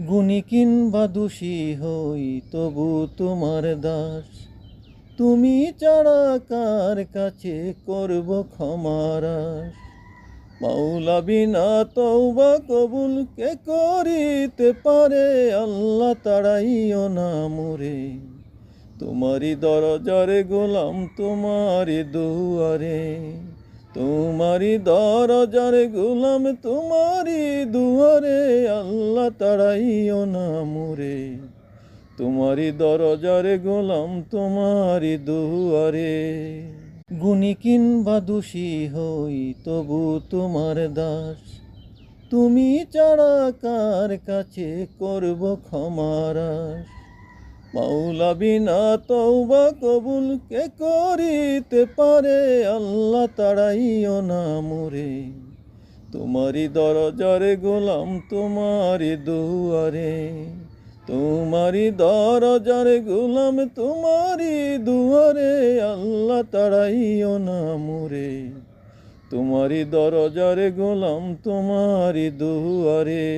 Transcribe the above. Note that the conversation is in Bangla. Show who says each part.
Speaker 1: গুণী কিংবা দোষী হই তবু তোমার দাস। তুমি ছাড়া কার কাছে করব ক্ষমার আশ? মাওলা বিনা তওবা কবুল কে করিতে পারে? আল্লাহ তাড়াইও না মোরে, তোমারি দরজার গোলাম তোমারি দুয়ারে। তোমারি দরজার গোলাম তোমারি দুয়ারে, আল্লাহ তাড়াইও না মোরে, তোমারি দরজার গোলাম তোমারি দুয়ারে। গুণী কিংবা দোষী হই তবু তোমার দাস। তুমি ছাড়া কার কাছে করব ক্ষমার আশ? মাওলা বিনা তওবা কবুল কে করিতে পারে? আল্লাহ তাড়াইও না মোরে, তোমারি দরজার গোলাম তোমারি দুয়ারে। তোমারি দরজার গোলাম তোমারি দুয়ারে, আল্লাহ তাড়াইও না মোরে, তোমারি দরজার গোলাম তোমারি দুয়ারে।